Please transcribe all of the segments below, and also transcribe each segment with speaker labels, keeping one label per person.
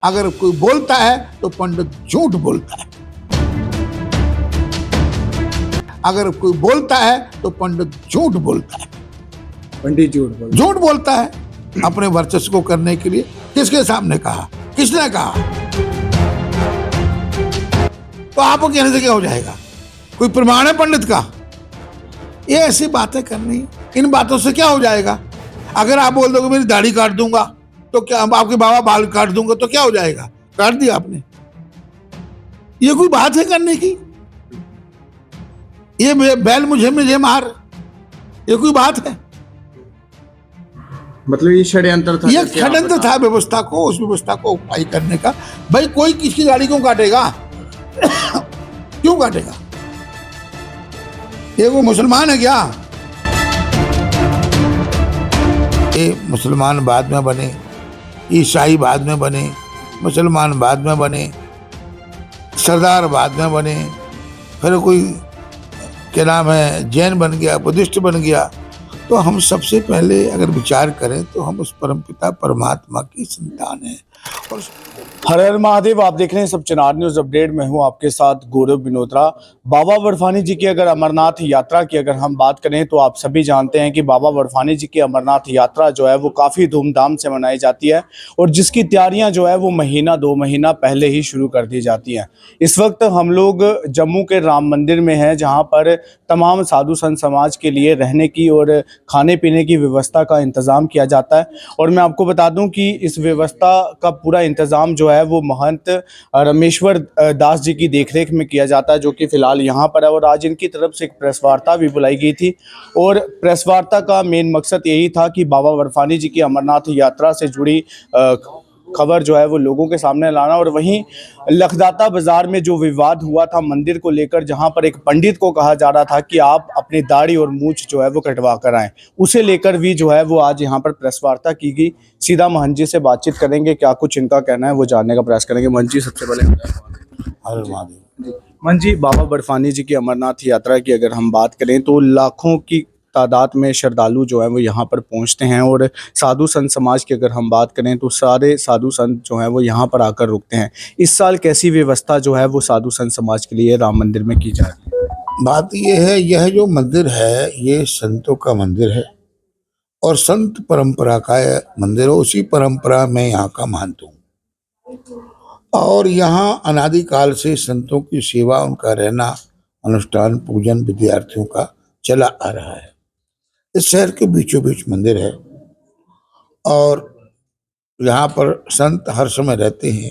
Speaker 1: अगर कोई बोलता है तो पंडित झूठ बोलता है, अगर कोई बोलता है तो पंडित झूठ बोलता है।
Speaker 2: पंडित झूठ
Speaker 1: बोलता है अपने वर्चस्व को करने के लिए। किसके सामने कहा, किसने कहा? तो आपको कहने से क्या हो जाएगा? कोई प्रमाण है पंडित का? ये ऐसी बातें करनी, इन बातों से क्या हो जाएगा? अगर आप बोल दोगे मेरी दाढ़ी काट दूंगा तो क्या, आपके बाबा बाल काट दूंगा तो क्या हो जाएगा? काट दिया आपने। ये कोई बात है करने की? ये बैल मुझे मार, ये कोई बात है?
Speaker 2: मतलब ये षड्यंत्र था,
Speaker 1: ये षड्यंत्र था व्यवस्था को, उस व्यवस्था को उपाय करने का। भाई कोई किसकी गाड़ी क्यों काटेगा? क्यों काटेगा? ये वो मुसलमान है क्या? ये मुसलमान बाद में बने, ईसाई बाद में बने, मुसलमान बाद में बने, सरदार बाद में बने, फिर कोई क्या नाम है जैन बन गया, बुद्धिस्ट बन गया। तो हम सबसे पहले अगर विचार करें तो हम उस परमपिता परमात्मा की संतान हैं। और
Speaker 2: हर हर महादेव। आप देख रहे हैं सब चिनार न्यूज अपडेट में हूं आपके साथ गौरव बिनोत्रा। बाबा बर्फानी जी की अगर अमरनाथ यात्रा की अगर हम बात करें तो आप सभी जानते हैं कि बाबा बर्फानी जी की अमरनाथ यात्रा जो है वो काफ़ी धूमधाम से मनाई जाती है और जिसकी तैयारियां जो है वो महीना 2 महीना पहले ही शुरू कर दी जाती हैं। इस वक्त हम लोग जम्मू के राम मंदिर में हैं, जहाँ पर तमाम साधु संत समाज के लिए रहने की और खाने पीने की व्यवस्था का इंतज़ाम किया जाता है। और मैं आपको बता दूं कि इस व्यवस्था का पूरा इंतज़ाम जो है वो महंत रमेश्वर दास जी की देखरेख में किया जाता है, जो कि फिलहाल यहाँ पर है। और आज इनकी तरफ से एक प्रेस वार्ता भी बुलाई गई थी और प्रेस वार्ता का मेन मकसद यही था कि बाबा बर्फानी जी की अमरनाथ यात्रा से जुड़ी खबर जो है वो लोगों के सामने लाना। और वहीं लखदाता बाजार में जो विवाद हुआ था मंदिर को लेकर, जहां पर एक पंडित को कहा जा रहा था कि आप अपनी दाढ़ी और मूछ जो है वो कटवा कर आएं, उसे लेकर भी जो है वो आज यहां पर प्रेस वार्ता की गई। सीधा महंत जी से बातचीत करेंगे, क्या कुछ इनका कहना है वो जानने का प्रयास करेंगे। महंत जी सबसे पहले महंत जी, बाबा बर्फानी जी की अमरनाथ यात्रा की अगर हम बात करें तो लाखों की तादाद में श्रद्धालु जो हैं वो यहाँ पर पहुँचते हैं और साधु संत समाज की अगर हम बात करें तो सारे साधु संत जो हैं वो यहाँ पर आकर रुकते हैं। इस साल कैसी व्यवस्था जो है वो साधु संत समाज के लिए राम मंदिर में की जा रही है?
Speaker 1: बात यह है, यह जो मंदिर है ये संतों का मंदिर है और संत परंपरा का मंदिर है। उसी परंपरा में यहाँ का मानता हूँ और यहाँ अनादिकाल से संतों की सेवा, उनका रहना, अनुष्ठान, पूजन विद्यार्थियों का चला आ रहा है। इस शहर के बीचों बीच मंदिर है और यहाँ पर संत हर समय रहते हैं।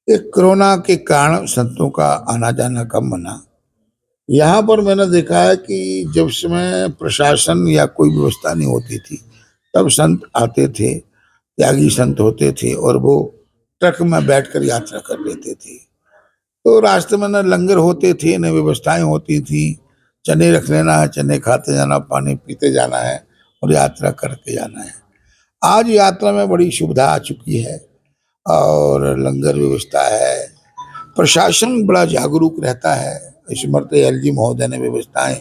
Speaker 1: एक कोरोना के कारण संतों का आना जाना कम बना। यहाँ पर मैंने देखा है कि जब समय प्रशासन या कोई व्यवस्था नहीं होती थी तब संत आते थे, त्यागी संत होते थे और वो ट्रक में बैठकर यात्रा कर लेते थे। तो रास्ते में न लंगर होते थे, न व्यवस्थाएं होती थी। चने रख लेना है, चने खाते जाना, पानी पीते जाना है और यात्रा करके जाना है। आज यात्रा में बड़ी सुविधा आ चुकी है और लंगर व्यवस्था है, प्रशासन बड़ा जागरूक रहता है। स्मृत एलजी महोदय ने व्यवस्थाएं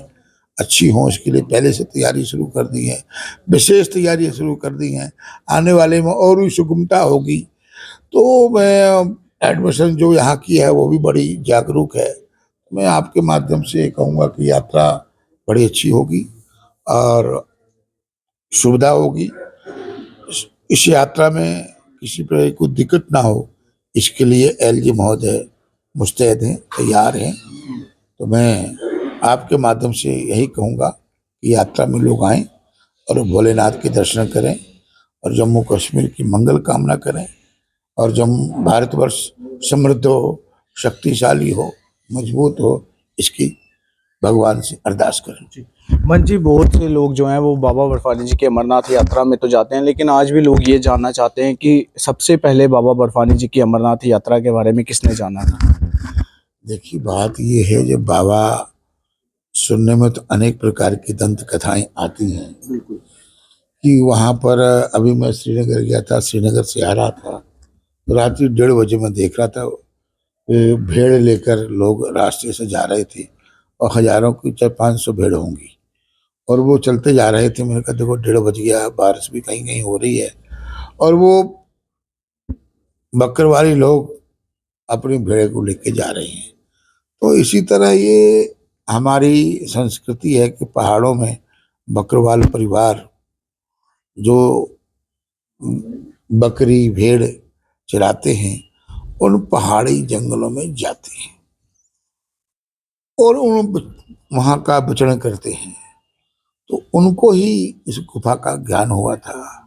Speaker 1: अच्छी हों इसके लिए पहले से तैयारी शुरू कर दी है, विशेष तैयारियां शुरू कर दी हैं। आने वाले में और भी सुगमता होगी। तो मैं एडमिशन जो यहाँ की है वो भी बड़ी जागरूक है। मैं आपके माध्यम से कहूँगा कि यात्रा बड़ी अच्छी होगी और सुविधा होगी। इस यात्रा में किसी प्रकार की कोई दिक्कत ना हो, इसके लिए एलजी महोदय मुस्तैद हैं, तैयार हैं। तो मैं आपके माध्यम से यही कहूँगा कि यात्रा में लोग आएं और भोलेनाथ के दर्शन करें और जम्मू कश्मीर की मंगल कामना करें और जम्मू भारतवर्ष समृद्ध हो, शक्तिशाली हो, मजबूत हो, इसकी भगवान से अरदास करें।
Speaker 2: मन जी, बहुत से लोग जो हैं वो बाबा बर्फानी जी की अमरनाथ यात्रा में तो जाते हैं, लेकिन आज भी लोग ये जानना चाहते हैं कि सबसे पहले बाबा बर्फानी जी की अमरनाथ यात्रा के बारे में किसने जाना था?
Speaker 1: देखिए, बात ये है, जब बाबा सुनने में तो अनेक प्रकार की दंत कथाएं आती हैं कि वहाँ पर, अभी मैं श्रीनगर गया था, श्रीनगर से आ रहा था, रात्रि 1:30 बजे मैं देख रहा था भेड़ लेकर लोग रास्ते से जा रहे थे और हजारों की 400-500 भेड़ होंगी और वो चलते जा रहे थे। मैंने कहा देखो 1:30 बज गया, बारिश भी कहीं कहीं हो रही है और वो बकरवाली लोग अपनी भेड़ को लेके जा रहे हैं। तो इसी तरह ये हमारी संस्कृति है कि पहाड़ों में बकरवाल परिवार जो बकरी भेड़ चराते हैं उन पहाड़ी जंगलों में जाते हैं और उन वहाँ का विचरण करते हैं। तो उनको ही इस गुफा का ज्ञान हुआ था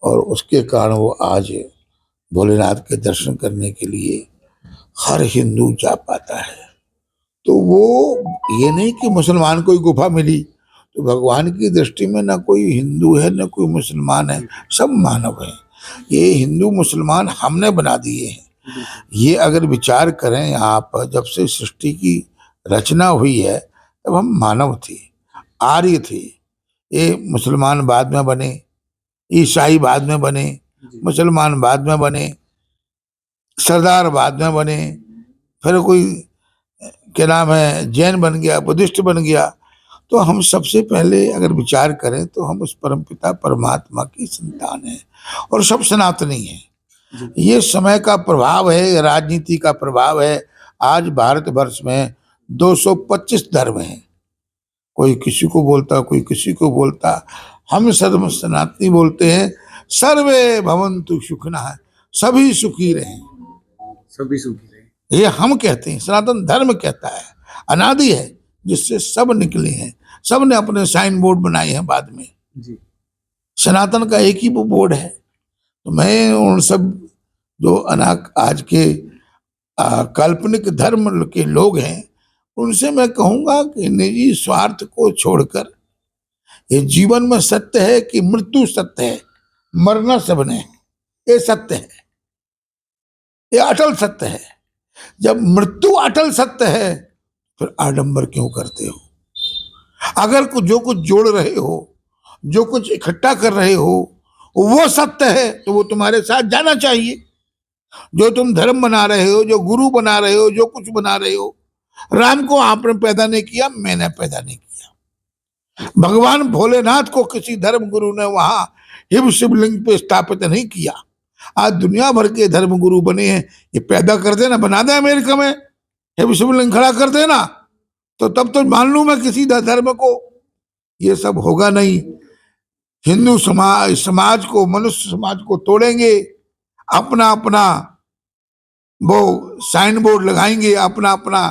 Speaker 1: और उसके कारण वो आज भोलेनाथ के दर्शन करने के लिए हर हिंदू जा पाता है। तो वो ये नहीं कि मुसलमान को ही गुफा मिली, तो भगवान की दृष्टि में ना कोई हिंदू है ना कोई मुसलमान है, सब मानव है। ये हिंदू मुसलमान हमने बना दिए हैं। ये अगर विचार करें यहाँ पर, जब से सृष्टि की रचना हुई है तब हम मानव थे, आर्य थे। ये मुसलमान बाद में बने, ईसाई बाद में बने, मुसलमान बाद में बने, सरदार बाद में बने, फिर कोई क्या नाम है जैन बन गया, बुद्धिस्ट बन गया। तो हम सबसे पहले अगर विचार करें तो हम उस परमपिता परमात्मा की संतान हैं और सब सनातनी हैं। ये समय का प्रभाव है, राजनीति का प्रभाव है। आज भारतवर्ष में 225 धर्म हैं, कोई किसी को बोलता कोई किसी को बोलता। हम सर्व सनातनी बोलते हैं सर्वे भवन्तु सुखिनः, सभी सुखी रहें,
Speaker 2: सभी सुखी रहे।
Speaker 1: ये हम कहते हैं, सनातन धर्म कहता है, अनादि है जिससे सब निकले हैं। सब ने अपने साइन बोर्ड बनाए हैं बाद में
Speaker 2: जी।
Speaker 1: सनातन का एक ही वो बोर्ड है। तो मैं उन सब जो आज के काल्पनिक धर्म के लोग हैं उनसे मैं कहूंगा कि निजी स्वार्थ को छोड़कर, ये जीवन में सत्य है कि मृत्यु सत्य है, मरना सबने, ये सत्य है, ये अटल सत्य है। जब मृत्यु अटल सत्य है फिर आडंबर क्यों करते हो? अगर जो कुछ जोड़ रहे हो, जो कुछ इकट्ठा कर रहे हो वो सत्य है तो वो तुम्हारे साथ जाना चाहिए। जो तुम धर्म बना रहे हो, जो गुरु बना रहे हो, जो कुछ बना रहे हो, राम को आपने पैदा नहीं किया, मैंने पैदा नहीं किया। भगवान भोलेनाथ को किसी धर्म गुरु ने वहां हिम शिवलिंग पे स्थापित नहीं किया। आज दुनिया भर के धर्म गुरु बने हैं, ये पैदा कर देना, बना दे अमेरिका में हिम शिवलिंग खड़ा कर देना, तो तब तो मान लूं मैं किसी धर्म को। ये सब होगा नहीं। हिंदू समाज को, मनुष्य समाज को तोड़ेंगे, अपना अपना वो साइन बोर्ड लगाएंगे, अपना अपना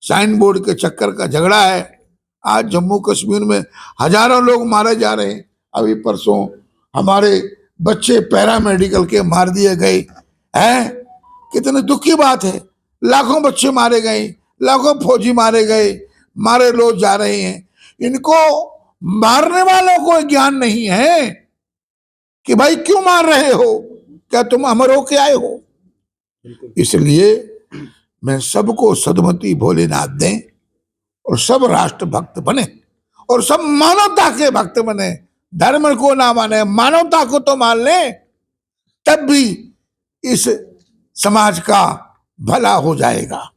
Speaker 1: साइन बोर्ड के चक्कर का झगड़ा है। आज जम्मू कश्मीर में हजारों लोग मारे जा रहे हैं। अभी परसों हमारे बच्चे पैरामेडिकल के मार दिए गए हैं, कितने दुख की बात है। लाखों बच्चे मारे गए, लाखों फौजी मारे गए, मारे लोग जा रहे हैं। इनको मारने वालों को ज्ञान नहीं है कि भाई क्यों मार रहे हो, क्या तुम अमर होके आए हो? इसलिए मैं सबको सद्मति भोलेनाथ दें और सब राष्ट्र भक्त बने और सब मानवता के भक्त बने। धर्म को ना माने, मानवता को तो मान ले, तब भी इस समाज का भला हो जाएगा।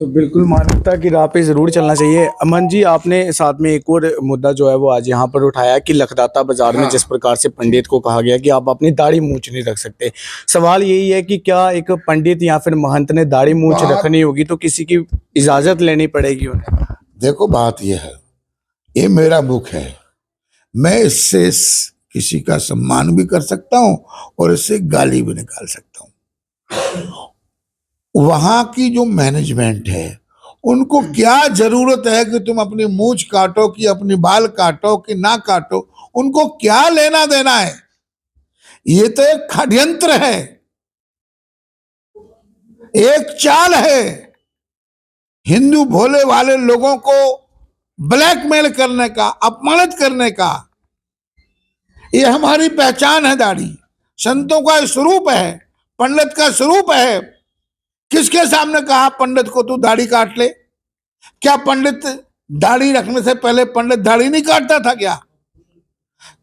Speaker 2: तो बिल्कुल मानवता की राह पे जरूर चलना चाहिए। अमन जी, आपने साथ में एक और मुद्दा जो है वो आज यहाँ पर उठाया कि लखदाता बाजार में जिस प्रकार से पंडित को कहा गया कि आप अपनी दाढ़ी मूंछ नहीं रख सकते। सवाल यही है कि क्या एक पंडित या फिर महंत ने दाढ़ी मूंछ रखनी होगी तो किसी की इजाजत लेनी पड़ेगी उन्हें?
Speaker 1: देखो बात यह है, ये मेरा मुख है, मैं इससे किसी का सम्मान भी कर सकता हूं और इससे गाली भी निकाल सकता हूं। वहां की जो मैनेजमेंट है उनको क्या जरूरत है कि तुम अपनी मूंछ काटो कि अपनी बाल काटो कि ना काटो, उनको क्या लेना देना है? ये तो एक षड्यंत्र है, एक चाल है हिंदू भोले वाले लोगों को ब्लैकमेल करने का, अपमानित करने का। ये हमारी पहचान है, दाढ़ी संतों का स्वरूप है, पंडित का स्वरूप है। किसके सामने कहा पंडित को तू दाढ़ी काट ले? क्या पंडित दाढ़ी रखने से पहले पंडित दाढ़ी नहीं काटता था क्या?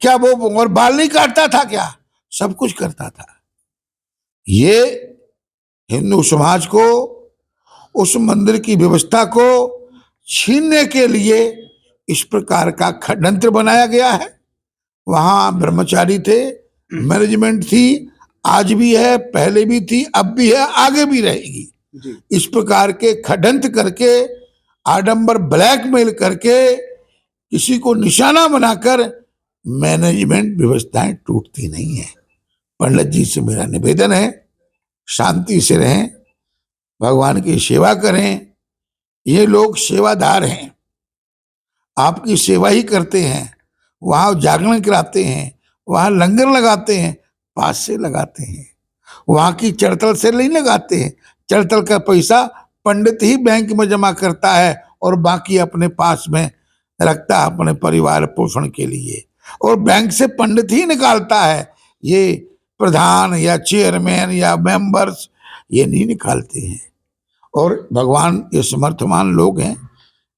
Speaker 1: क्या वो और बाल नहीं काटता था क्या? सब कुछ करता था। ये हिंदू समाज को, उस मंदिर की व्यवस्था को छीनने के लिए इस प्रकार का षड्यंत्र बनाया गया है। वहां ब्रह्मचारी थे, मैनेजमेंट थी, आज भी है, पहले भी थी, अब भी है, आगे भी रहेगी।
Speaker 2: जी
Speaker 1: इस प्रकार के खडंत करके, आडंबर ब्लैकमेल करके, किसी को निशाना बनाकर मैनेजमेंट व्यवस्थाएं टूटती नहीं है। पंडित जी से मेरा निवेदन है, शांति से रहें, भगवान की सेवा करें। ये लोग सेवादार हैं, आपकी सेवा ही करते हैं। वहां जागरण कराते हैं, वहां लंगर लगाते हैं, पास से लगाते हैं। वहां की चढ़तल से नहीं लगाते हैं। चढ़तल का पैसा पंडित ही बैंक में जमा करता है और बाकी अपने पास में रखता है अपने परिवार पोषण के लिए, और बैंक से पंडित ही निकालता है। ये प्रधान या चेयरमैन या मेंबर्स ये नहीं निकालते हैं। और भगवान ये समर्थवान लोग हैं,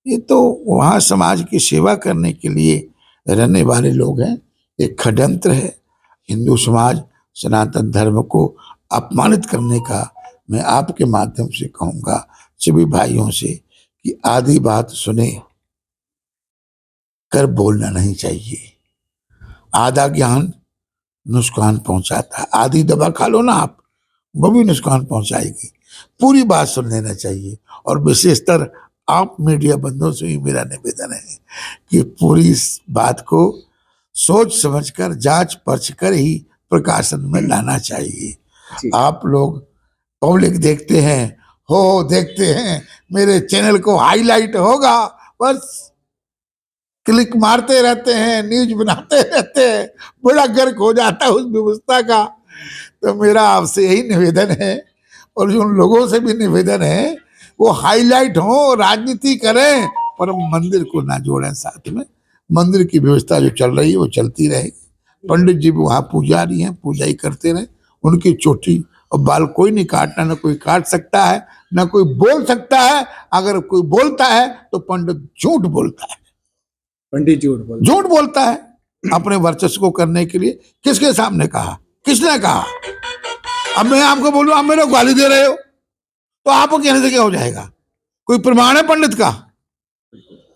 Speaker 1: ये तो वहाँ समाज की सेवा करने के लिए रहने वाले लोग हैं। एक षड्यंत्र है हिंदू समाज सनातन धर्म को अपमानित करने का। मैं आपके माध्यम से कहूँगा सभी भाइयों से कि आधी बात सुने कर बोलना नहीं चाहिए। आधा ज्ञान नुकसान पहुंचाता है। आधी दवा खा लो ना आप, वो भी नुकसान पहुंचाएगी। पूरी बात सुन लेना चाहिए। और विशेषतर आप मीडिया बंधुओं से भी मेरा निवेदन है कि पूरी इस बात को सोच समझकर जांच परख कर ही प्रकाशन में लाना चाहिए। आप लोग पब्लिक देखते हैं, हो देखते हैं, मेरे चैनल को हाईलाइट होगा, बस क्लिक मारते रहते हैं, न्यूज बनाते रहते हैं, बड़ा गर्क हो जाता है उस व्यवस्था का। तो मेरा आपसे यही निवेदन है, और जो उन लोगों से भी निवेदन है, वो हाईलाइट हो, राजनीति करें, पर मंदिर को ना जोड़ें साथ में। मंदिर की व्यवस्था जो चल रही है वो चलती रहेगी। पंडित जी भी वहाँ पुजारी हैं, पूजा ही करते रहे। उनकी चोटी और बाल कोई नहीं काटना, ना कोई काट सकता है, ना कोई बोल सकता है। अगर कोई बोलता है तो पंडित झूठ बोलता है।
Speaker 2: पंडित
Speaker 1: झूठ बोलता है अपने वर्चस्व को करने के लिए। किसके सामने कहा, किसने कहा? अब मैं आपको बोलूं आप मेरे को गाली दे रहे हो, तो आपको कहने से क्या हो जाएगा? कोई प्रमाण है पंडित का?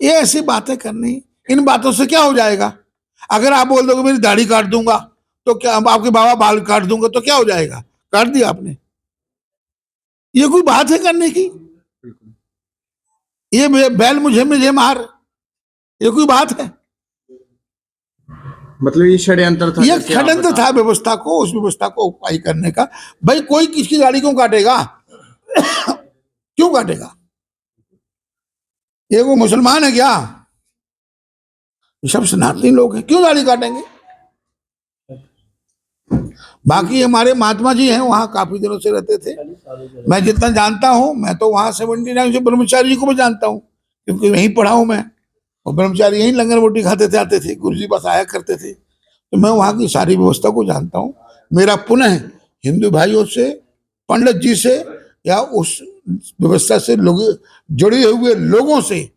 Speaker 1: ये ऐसी बातें करनी, इन बातों से क्या हो जाएगा? अगर आप बोल दोगे मेरी दाढ़ी काट दूंगा तो क्या, आपके बाबा बाल काट दूंगा तो क्या हो जाएगा? काट दिया आपने। ये कोई बात है करने की? ये बैल मुझे मार, ये कोई बात है?
Speaker 2: मतलब ये षड्यंत्र था,
Speaker 1: ये षड्यंत्र था व्यवस्था को, उस व्यवस्था को उपाय करने का। भाई कोई किसकी गाड़ी क्यों काटेगा? क्यों काटेगा? ये वो मुसलमान है क्या? ये सब सनातनी लोग हैं, क्यों गाड़ी काटेंगे? बाकी हमारे महात्मा जी हैं, वहां काफी दिनों से रहते थे। मैं जितना जानता हूं, मैं तो वहां 79 से ब्रह्मचारी जी को भी जानता हूं, क्योंकि वहीं पढ़ा हूं मैं। और ब्रह्मचारी यहीं लंगर रोटी खाते थे, आते थे, गुरु जी बस आया करते थे। तो मैं वहाँ की सारी व्यवस्था को जानता हूँ। मेरा पुनः हिंदू भाइयों से, पंडित जी से, या उस व्यवस्था से लोग जुड़े हुए लोगों से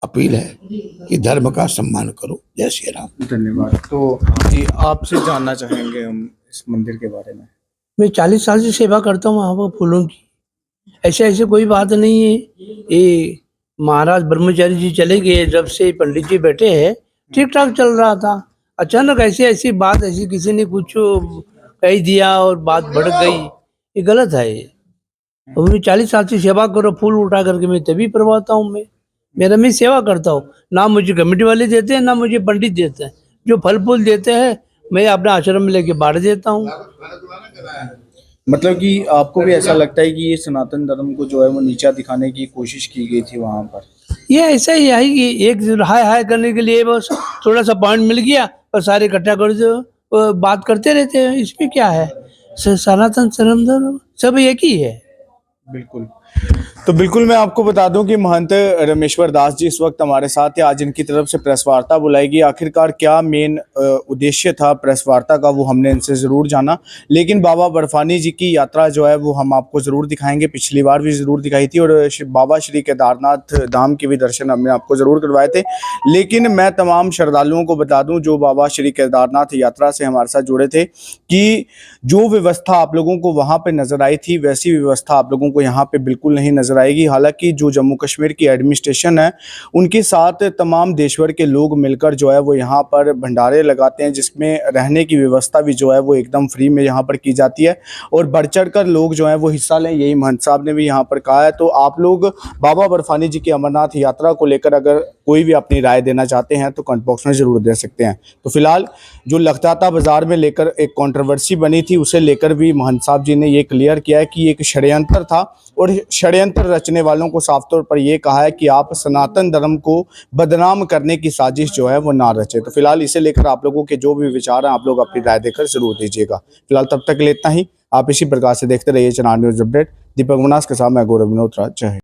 Speaker 1: अपील है कि धर्म का सम्मान करो। जय श्री राम।
Speaker 2: धन्यवाद। तो जी आपसे जानना चाहेंगे हम इस मंदिर के बारे में।
Speaker 3: मैं 40 साल से सेवा करता हूँ वहाँ पर फूलों की। ऐसे कोई बात नहीं है। ये महाराज ब्रह्मचारी जी चले गए, जब से पंडित जी बैठे हैं ठीक ठाक चल रहा था। अचानक ऐसी बात, ऐसी किसी ने कुछ कह दिया और बात भड़क गई, ये गलत है। ये और मैं 40 साल से सेवा करो, फूल उठा करके मैं तभी परवाता हूँ। मैं सेवा करता हूँ। ना मुझे कमेटी वाले देते हैं, ना मुझे पंडित देते हैं। जो फल फूल देते हैं मैं अपने आश्रम में लेके बांट देता हूँ।
Speaker 2: मतलब कि आपको भी ऐसा लगता है कि ये सनातन धर्म को जो है वो नीचा दिखाने की कोशिश की गई थी वहां पर?
Speaker 3: ये ऐसा ही है कि एक हाय हाय करने के लिए बस थोड़ा सा पॉइंट मिल गया और सारे इकट्ठा कर दो, बात करते रहते हैं। इसमें क्या है? सनातन धर्म सब एक ही है।
Speaker 2: बिल्कुल। तो बिल्कुल मैं आपको बता दूं कि महंत रमेश्वर दास जी इस वक्त हमारे साथ है। आज इनकी तरफ से प्रेस वार्ता बुलाई गई। आखिरकार क्या मेन उद्देश्य था प्रेस वार्ता का, वो हमने इनसे ज़रूर जाना। लेकिन बाबा बर्फानी जी की यात्रा जो है वो हम आपको ज़रूर दिखाएंगे। पिछली बार भी ज़रूर दिखाई थी, और बाबा श्री केदारनाथ धाम के भी दर्शन हमने आपको ज़रूर करवाए थे। लेकिन मैं तमाम श्रद्धालुओं को बता दूँ जो बाबा श्री केदारनाथ यात्रा से हमारे साथ जुड़े थे, कि जो व्यवस्था आप लोगों को वहाँ पर नज़र आई थी वैसी व्यवस्था आप लोगों को यहाँ पर बिल्कुल नहीं नज़र नजर आएगी। हालांकि जो जम्मू कश्मीर की एडमिनिस्ट्रेशन है उनके साथ तमाम देश भर के लोग मिलकर जो है वो यहाँ पर भंडारे लगाते हैं, जिसमें रहने की व्यवस्था भी जो है वो एकदम फ्री में यहाँ पर की जाती है और बढ़ चढ़ कर लोग जो है वो हिस्सा लें, यही महंत साहब ने भी यहाँ पर कहा है। तो आप लोग बाबा बर्फानी जी की अमरनाथ यात्रा को लेकर अगर कोई भी अपनी राय देना चाहते हैं तो कमेंट बॉक्स में ज़रूर दे सकते हैं। तो फिलहाल जो लखदाता बाजार में लेकर एक कंट्रोवर्सी बनी थी उसे लेकर भी महंत साहब जी ने ये क्लियर किया है कि एक षड्यंत्र था और षड्यंत्र रचने वालों को साफ तौर पर यह कहा है कि आप सनातन धर्म को बदनाम करने की साजिश जो है वो ना रचे। तो फिलहाल इसे लेकर आप लोगों के जो भी विचार हैं आप लोग अपनी राय देकर जरूर दीजिएगा। फिलहाल तब तक के लिए इतना ही। आप इसी प्रकार से देखते रहिए चनार न्यूज़ अपडेट। दीपक मनास के साथ मैं गौरव विनोत्रा। जय हिंद।